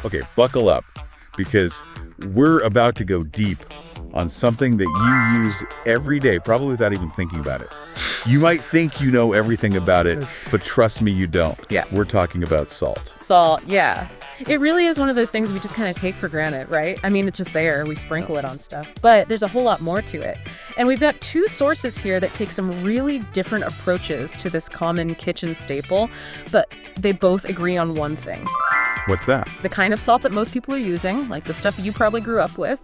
Okay, buckle up, because we're about to go deep on something that you use every day, probably without even thinking about it. You might think you know everything about it, but trust me, you don't. Yeah. We're talking about salt. Salt, yeah. It really is one of those things we just kind of take for granted, right? I mean, it's just there. We sprinkle it on stuff. But there's a whole lot more to it. And we've got two sources here that take some really different approaches to this common kitchen staple, but they both agree on one thing. What's that? The kind of salt that most people are using, like the stuff you probably grew up with,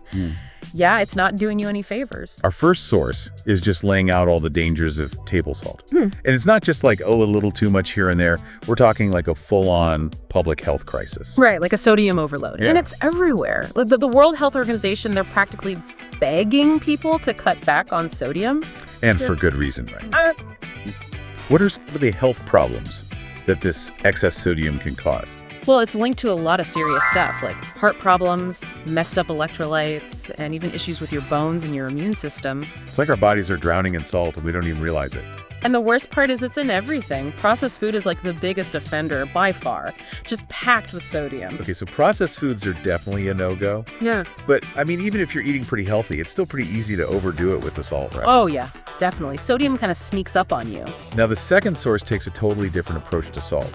yeah, it's not doing you any favors. Our first source is just laying out all the dangers of table salt. And it's not just like, oh, a little too much here and there. We're talking like a full-on public health crisis. Right, like a sodium overload. Yeah. And it's everywhere. The World Health Organization, they're practically begging people to cut back on sodium. And for good reason, right? What are some of the health problems that this excess sodium can cause? Well, it's linked to a lot of serious stuff, like heart problems, messed up electrolytes, and even issues with your bones and your immune system. It's like our bodies are drowning in salt and we don't even realize it. And the worst part is it's in everything. Processed food is like the biggest offender by far, just packed with sodium. Okay, so processed foods are definitely a no-go. Yeah. But, I mean, even if you're eating pretty healthy, it's still pretty easy to overdo it with the salt, right? Oh, yeah, definitely. Sodium kind of sneaks up on you. Now, the second source takes a totally different approach to salt.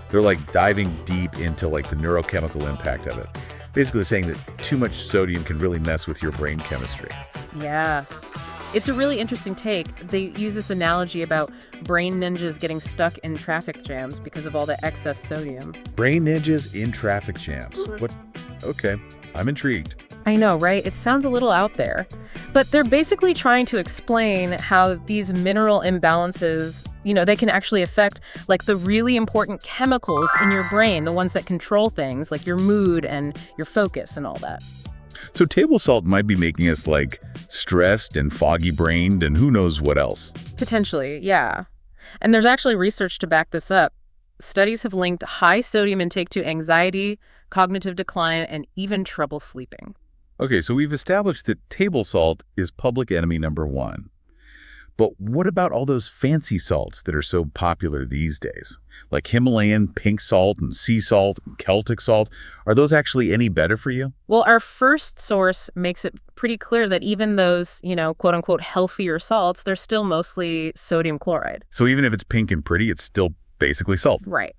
They're like diving deep into like the neurochemical impact of it. Basically saying that too much sodium can really mess with your brain chemistry. Yeah. It's a really interesting take. They use this analogy about brain ninjas getting stuck in traffic jams because of all the excess sodium. Brain ninjas in traffic jams. What? Okay, I'm intrigued. I know, right? It sounds a little out there. But they're basically trying to explain how these mineral imbalances, they can actually affect like the really important chemicals in your brain, the ones that control things like your mood and your focus and all that. So table salt might be making us like stressed and foggy-brained and who knows what else. Potentially, yeah. And there's actually research to back this up. Studies have linked high sodium intake to anxiety, cognitive decline, and even trouble sleeping. Okay, so we've established that table salt is public enemy number one. But what about all those fancy salts that are so popular these days? Like Himalayan Pink Salt and Sea Salt and Celtic Salt. Are those actually any better for you? Well, our first source makes it pretty clear that even those, quote-unquote healthier salts, they're still mostly sodium chloride. So even if it's pink and pretty, it's still basically salt. Right.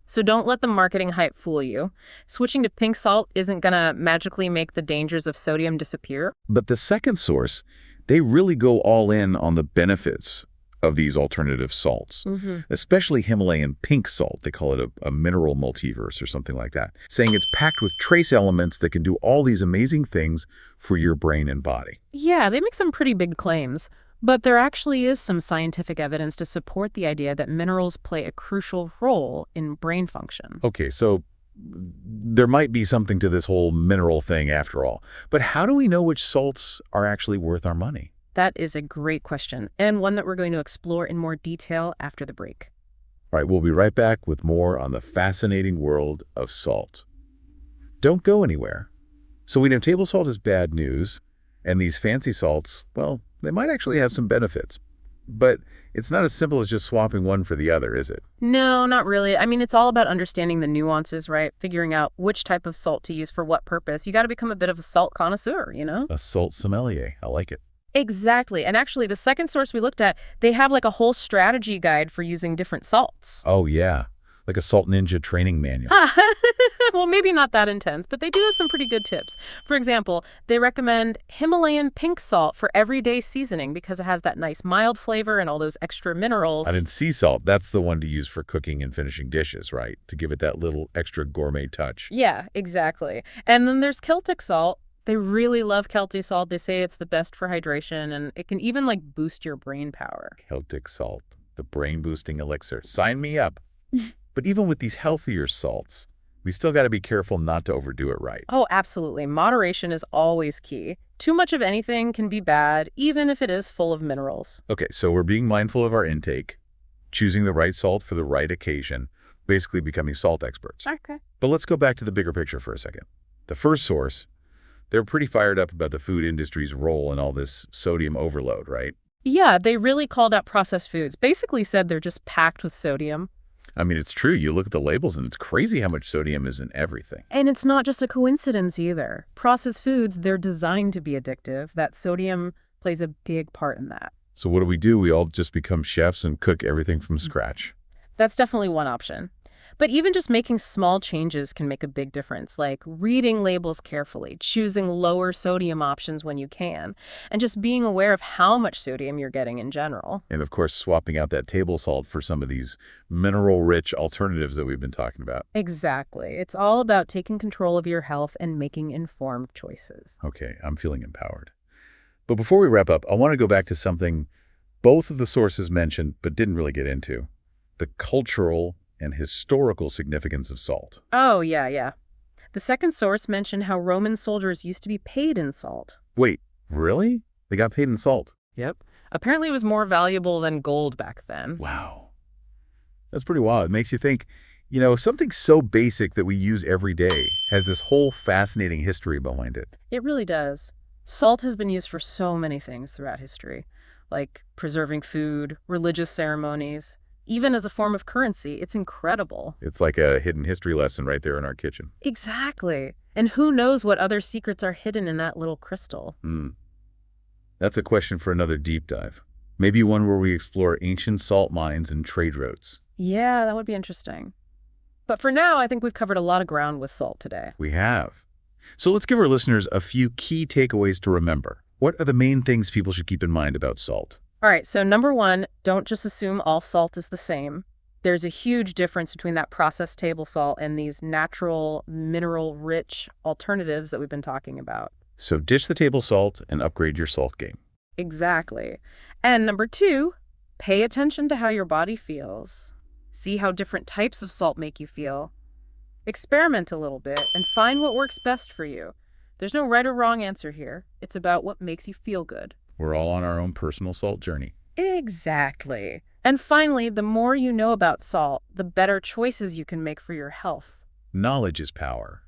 So don't let the marketing hype fool you. Switching to pink salt isn't going to magically make the dangers of sodium disappear. But the second source, they really go all in on the benefits of these alternative salts, especially Himalayan Pink Salt. They call it a mineral multiverse or something like that, saying it's packed with trace elements that can do all these amazing things for your brain and body. Yeah, they make some pretty big claims. But there actually is some scientific evidence to support the idea that minerals play a crucial role in brain function. Okay, so there might be something to this whole mineral thing after all. But how do we know which salts are actually worth our money? That is a great question, and one that we're going to explore in more detail after the break. All right, we'll be right back with more on the fascinating world of salt. Don't go anywhere. So we know table salt is bad news, and these fancy salts, well, they might actually have some benefits. But it's not as simple as just swapping one for the other, is it? No, not really. I mean, it's all about understanding the nuances, right? Figuring out which type of salt to use for what purpose. You got to become a bit of a salt connoisseur, A salt sommelier. I like it. Exactly. And actually, the second source we looked at, they have like a whole strategy guide for using different salts. Oh, yeah. Like a salt ninja training manual. Well, maybe not that intense, but they do have some pretty good tips. For example, they recommend Himalayan Pink Salt for everyday seasoning because it has that nice mild flavor and all those extra minerals. And in sea salt, that's the one to use for cooking and finishing dishes, right? To give it that little extra gourmet touch. Yeah, exactly. And then there's Celtic Salt. They really love Celtic Salt. They say it's the best for hydration, and it can even like boost your brain power. Celtic Salt, the brain-boosting elixir. Sign me up. But even with these healthier salts, we still got to be careful not to overdo it, right? Oh, absolutely. Moderation is always key. Too much of anything can be bad, even if it is full of minerals. Okay, so we're being mindful of our intake, choosing the right salt for the right occasion, basically becoming salt experts. Okay. But let's go back to the bigger picture for a second. The first source, they're pretty fired up about the food industry's role in all this sodium overload, right? Yeah, they really called out processed foods. Basically said they're just packed with sodium. I mean, it's true. You look at the labels and it's crazy how much sodium is in everything. And it's not just a coincidence either. Processed foods, they're designed to be addictive. That sodium plays a big part in that. So what do? We all just become chefs and cook everything from scratch. That's definitely one option. But even just making small changes can make a big difference, like reading labels carefully, choosing lower sodium options when you can, and just being aware of how much sodium you're getting in general. And of course, swapping out that table salt for some of these mineral-rich alternatives that we've been talking about. Exactly. It's all about taking control of your health and making informed choices. Okay, I'm feeling empowered. But before we wrap up, I want to go back to something both of the sources mentioned but didn't really get into: the cultural and historical significance of salt. Oh, yeah. The second source mentioned how Roman soldiers used to be paid in salt. Wait, really? They got paid in salt? Yep. Apparently it was more valuable than gold back then. Wow. That's pretty wild. It makes you think, something so basic that we use every day has this whole fascinating history behind it. It really does. Salt has been used for so many things throughout history, like preserving food, religious ceremonies. Even as a form of currency, it's incredible. It's like a hidden history lesson right there in our kitchen. Exactly. And who knows what other secrets are hidden in that little crystal? That's a question for another deep dive. Maybe one where we explore ancient salt mines and trade routes. Yeah, that would be interesting. But for now, I think we've covered a lot of ground with salt today. We have. So let's give our listeners a few key takeaways to remember. What are the main things people should keep in mind about salt? All right, so number one, don't just assume all salt is the same. There's a huge difference between that processed table salt and these natural, mineral-rich alternatives that we've been talking about. So ditch the table salt and upgrade your salt game. Exactly. And number two, pay attention to how your body feels. See how different types of salt make you feel. Experiment a little bit and find what works best for you. There's no right or wrong answer here. It's about what makes you feel good. We're all on our own personal salt journey. Exactly. And finally, the more you know about salt, the better choices you can make for your health. Knowledge is power,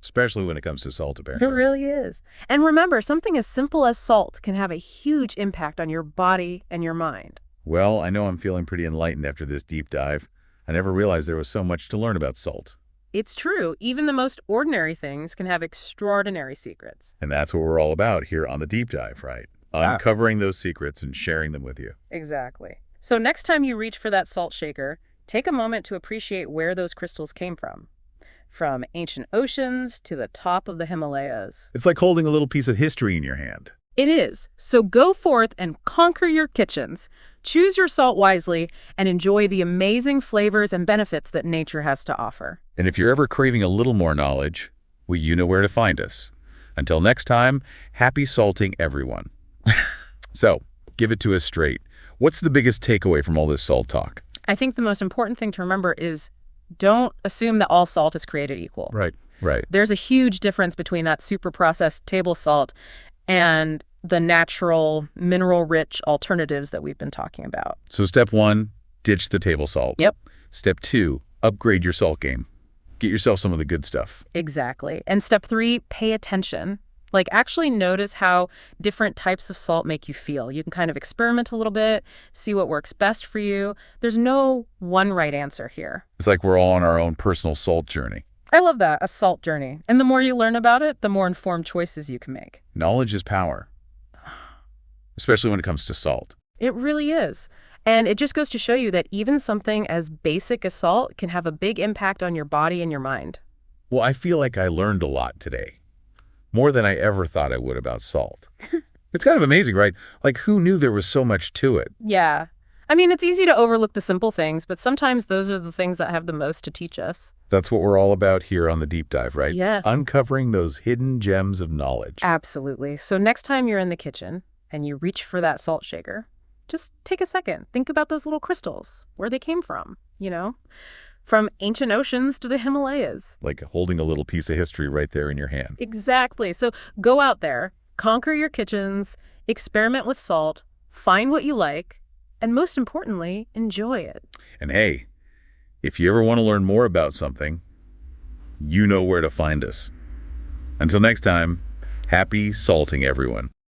especially when it comes to salt, It apparently. really is. And remember, something as simple as salt can have a huge impact on your body and your mind. Well, I know I'm feeling pretty enlightened after this deep dive. I never realized there was so much to learn about salt. It's true. Even the most ordinary things can have extraordinary secrets. And that's what we're all about here on the deep dive, right? Uncovering those secrets and sharing them with you. Exactly. So next time you reach for that salt shaker, take a moment to appreciate where those crystals came from. From ancient oceans to the top of the Himalayas. It's like holding a little piece of history in your hand. It is. So go forth and conquer your kitchens. Choose your salt wisely and enjoy the amazing flavors and benefits that nature has to offer. And if you're ever craving a little more knowledge, well, you know where to find us. Until next time, happy salting, everyone. So, give it to us straight. What's the biggest takeaway from all this salt talk? I think the most important thing to remember is don't assume that all salt is created equal. Right. There's a huge difference between that super processed table salt and the natural, mineral-rich alternatives that we've been talking about. So step 1, ditch the table salt. Yep. Step 2, upgrade your salt game. Get yourself some of the good stuff. Exactly. And step 3, pay attention. Like, actually notice how different types of salt make you feel. You can kind of experiment a little bit, see what works best for you. There's no one right answer here. It's like we're all on our own personal salt journey. I love that, a salt journey. And the more you learn about it, the more informed choices you can make. Knowledge is power, especially when it comes to salt. It really is. And it just goes to show you that even something as basic as salt can have a big impact on your body and your mind. Well, I feel like I learned a lot today. More than I ever thought I would about salt. It's kind of amazing, right? Like, who knew there was so much to it? Yeah. I mean, it's easy to overlook the simple things, but sometimes those are the things that have the most to teach us. That's what we're all about here on the Deep Dive, right? Yeah. Uncovering those hidden gems of knowledge. Absolutely. So next time you're in the kitchen and you reach for that salt shaker, just take a second. Think about those little crystals, where they came from, From ancient oceans to the Himalayas. Like holding a little piece of history right there in your hand. Exactly. So go out there, conquer your kitchens, experiment with salt, find what you like, and most importantly, enjoy it. And hey, if you ever want to learn more about something, you know where to find us. Until next time, happy salting, everyone.